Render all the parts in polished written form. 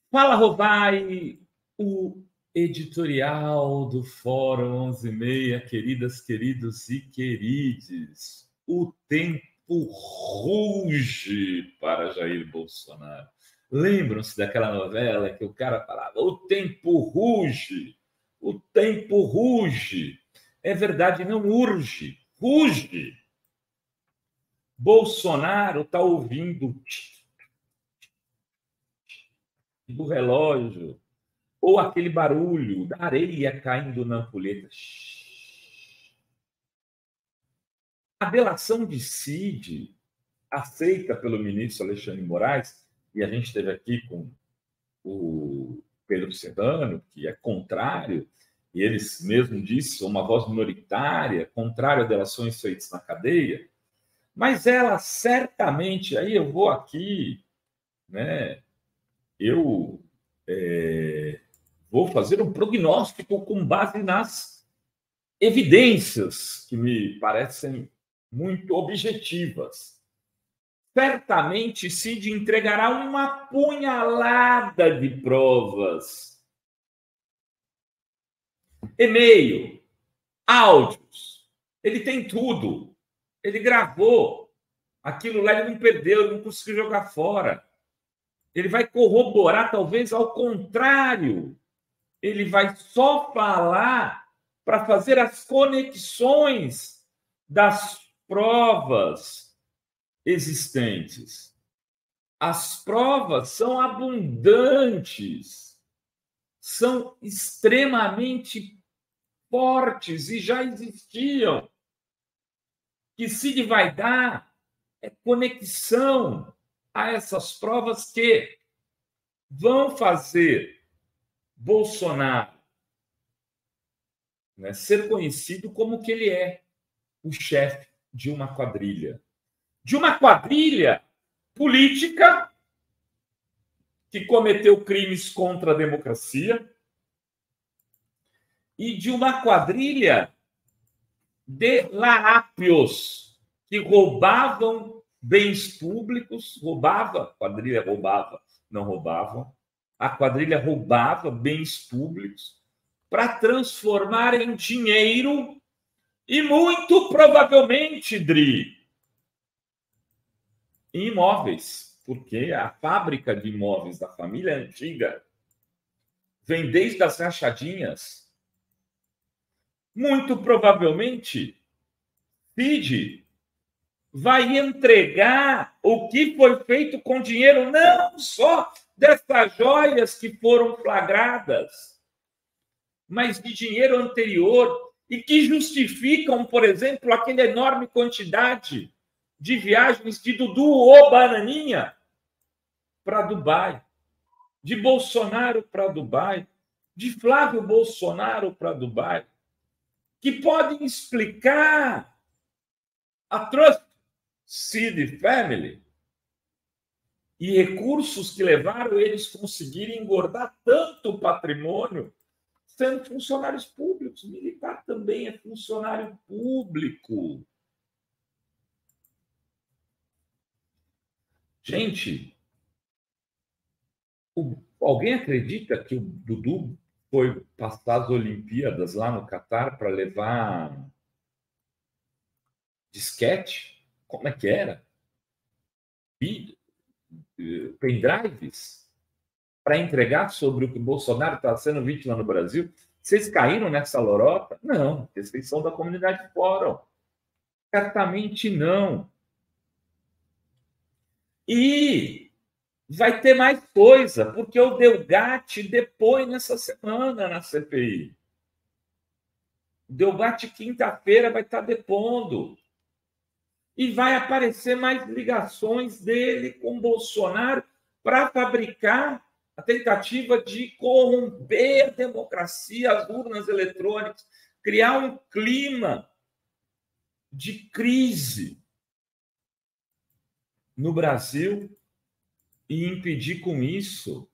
Fala, Rovai, o editorial do Fórum 11:30, queridas, queridos e querides. O tempo ruge para Jair Bolsonaro. Lembram-se daquela novela que o cara falava: o tempo ruge, o tempo ruge. É verdade, não urge, ruge. Bolsonaro está ouvindo do relógio, ou aquele barulho da areia caindo na ampulheta. A delação de Cid, aceita pelo ministro Alexandre de Moraes, e a gente esteve aqui com o Pedro Serrano, que é contrário, e eles mesmo disse, uma voz minoritária, contrária a delações feitas na cadeia, mas ela certamente, aí eu vou aqui, né, eu vou fazer um prognóstico com base nas evidências que me parecem muito objetivas. Certamente Cid entregará uma punhalada de provas. E-mail, áudios, ele tem tudo. Ele gravou. Aquilo lá ele não perdeu, ele não conseguiu jogar fora. Ele vai corroborar, talvez ao contrário. Ele vai só falar para fazer as conexões das provas existentes. As provas são abundantes, são extremamente fortes e já existiam. Que Cid vai dar é conexão a essas provas que vão fazer Bolsonaro, né, ser conhecido como que ele é, o chefe de uma quadrilha. De uma quadrilha política que cometeu crimes contra a democracia e de uma quadrilha de larápios que roubavam bens públicos, a quadrilha roubava, não roubavam, a quadrilha roubava bens públicos para transformar em dinheiro e muito provavelmente, Dri, em imóveis, porque a fábrica de imóveis da família antiga vem desde as rachadinhas. Muito provavelmente, Cid vai entregar o que foi feito com dinheiro não só dessas joias que foram flagradas, mas de dinheiro anterior e que justificam, por exemplo, aquela enorme quantidade de viagens de Dudu ou Bananinha para Dubai, de Bolsonaro para Dubai, de Flávio Bolsonaro para Dubai, que podem explicar a Trust Seed Family e recursos que levaram eles a conseguirem engordar tanto o patrimônio sendo funcionários públicos. O militar também é funcionário público. Gente, alguém acredita que o Dudu foi passar as Olimpíadas lá no Catar para levar disquete? Como é que era? Pendrives? Para entregar sobre o que Bolsonaro está sendo vítima no Brasil? Vocês caíram nessa lorota? Não, vocês são da comunidade fórum. Certamente não. E vai ter mais coisa, porque o Delgatti depõe nessa semana na CPI. O Delgatti, quinta-feira, vai estar depondo. E vai aparecer mais ligações dele com Bolsonaro para fabricar a tentativa de corromper a democracia, as urnas eletrônicas, criar um clima de crise no Brasil e impedir com isso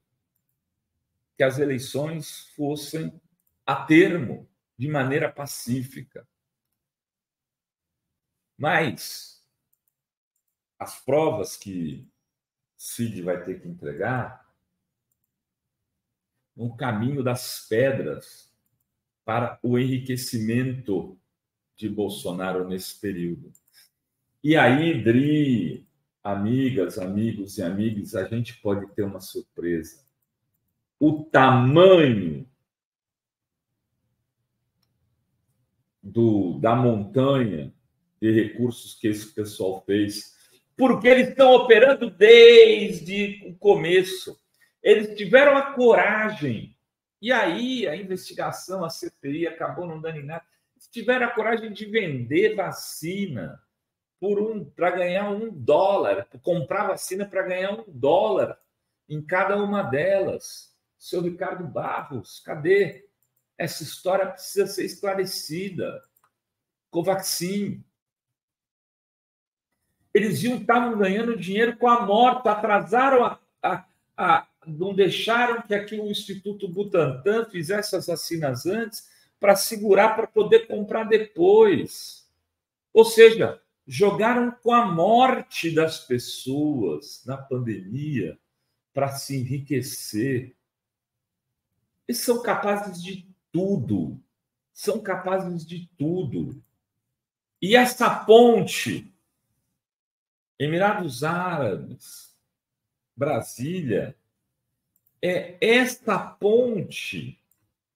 que as eleições fossem a termo de maneira pacífica. Mas as provas que Cid vai ter que entregar no caminho das pedras para o enriquecimento de Bolsonaro nesse período. E aí, Dri, amigas, amigos e amigas, a gente pode ter uma surpresa. O tamanho da montanha de recursos que esse pessoal fez, porque eles estão operando desde o começo. Eles tiveram a coragem, e aí a investigação, a CPI, acabou não dando em nada. Eles tiveram a coragem de vender vacina para ganhar $1, comprar vacina para ganhar $1 em cada uma delas. Seu Ricardo Barros, cadê? Essa história precisa ser esclarecida. Covaxin. Eles estavam ganhando dinheiro com a morte, atrasaram não deixaram que aqui o Instituto Butantan fizesse as vacinas antes para segurar, para poder comprar depois. Ou seja, jogaram com a morte das pessoas na pandemia para se enriquecer. Eles são capazes de tudo. São capazes de tudo. E essa ponte, Emirados Árabes, Brasília, é esta ponte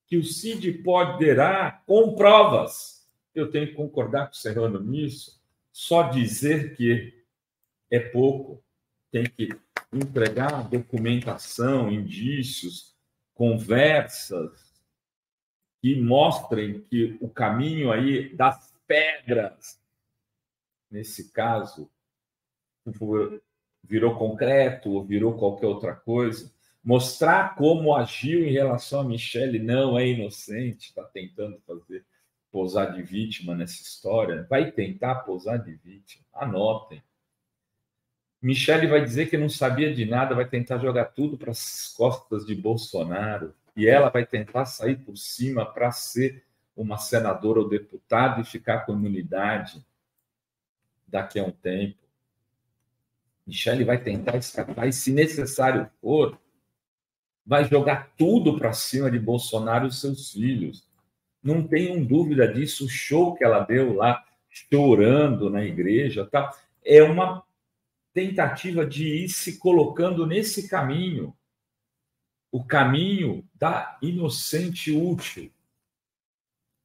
que o Cid poderá, com provas, eu tenho que concordar com o Serrano nisso, só dizer que é pouco, tem que entregar documentação, indícios, conversas que mostrem que o caminho aí das pedras, nesse caso, virou concreto ou virou qualquer outra coisa, mostrar como agiu em relação a Michele, não é inocente, está tentando posar de vítima nessa história, vai tentar posar de vítima, anotem. Michele vai dizer que não sabia de nada, vai tentar jogar tudo para as costas de Bolsonaro, e ela vai tentar sair por cima para ser uma senadora ou deputada e ficar com imunidade daqui a um tempo. Michele vai tentar escapar e, se necessário for, vai jogar tudo para cima de Bolsonaro e os seus filhos. Não tenham dúvida disso. O show que ela deu lá, chorando na igreja, tá? É uma tentativa de ir se colocando nesse caminho, o caminho da inocente útil.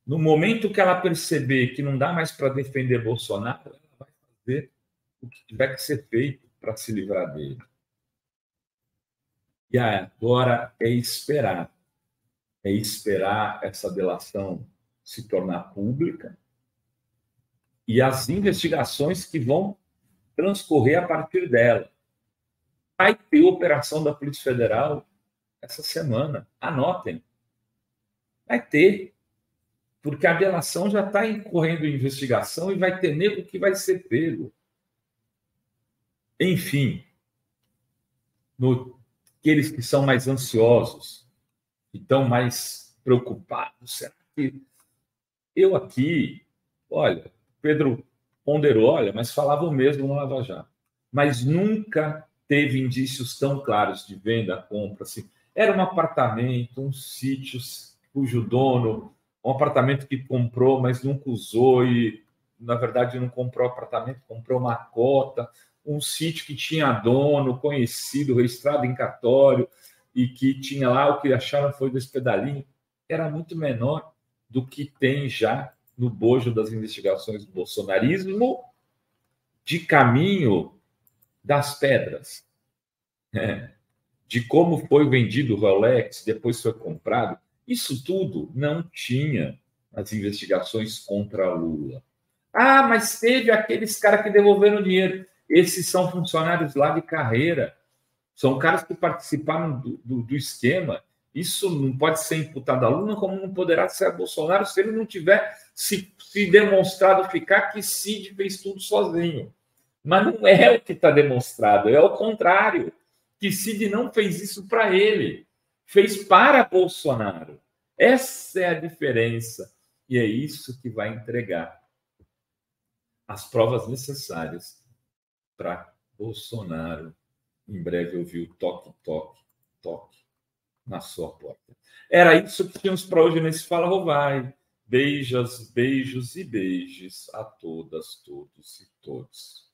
No momento que ela perceber que não dá mais para defender Bolsonaro, ela vai fazer o que tiver que ser feito para se livrar dele. E agora é esperar essa delação se tornar pública e as investigações que vão transcorrer a partir dela. Vai ter operação da Polícia Federal essa semana, anotem. Vai ter, porque a delação já está incorrendo em investigação e vai ter nego que vai ser pego. Enfim, aqueles que são mais ansiosos, que estão mais preocupados, será que eu aqui, olha, Pedro ponderou, olha, mas falava o mesmo no Lava Jato, mas nunca teve indícios tão claros de venda, compra, assim. Era um apartamento, um sítio cujo dono, um apartamento que comprou, mas nunca usou e, na verdade, não comprou apartamento, comprou uma cota, um sítio que tinha dono, conhecido, registrado em cartório, e que tinha lá o que acharam foi desse pedalinho, era muito menor do que tem já no bojo das investigações do bolsonarismo de caminho das pedras. De como foi vendido o Rolex, depois foi comprado. Isso tudo não tinha nas investigações contra Lula. Ah, mas teve aqueles caras que devolveram dinheiro. Esses são funcionários lá de carreira. São caras que participaram do esquema. Isso não pode ser imputado a Lula, como não poderá ser a Bolsonaro se ele não tiver se demonstrado ficar que Cid fez tudo sozinho. Mas não é o que está demonstrado, é o contrário. Que Cid não fez isso para ele, fez para Bolsonaro. Essa é a diferença. E é isso que vai entregar as provas necessárias para Bolsonaro em breve ouvir o toque, toque, toque na sua porta. Era isso que tínhamos para hoje nesse Fala Rovai. Beijos, beijos e beijos a todas, todos e todos.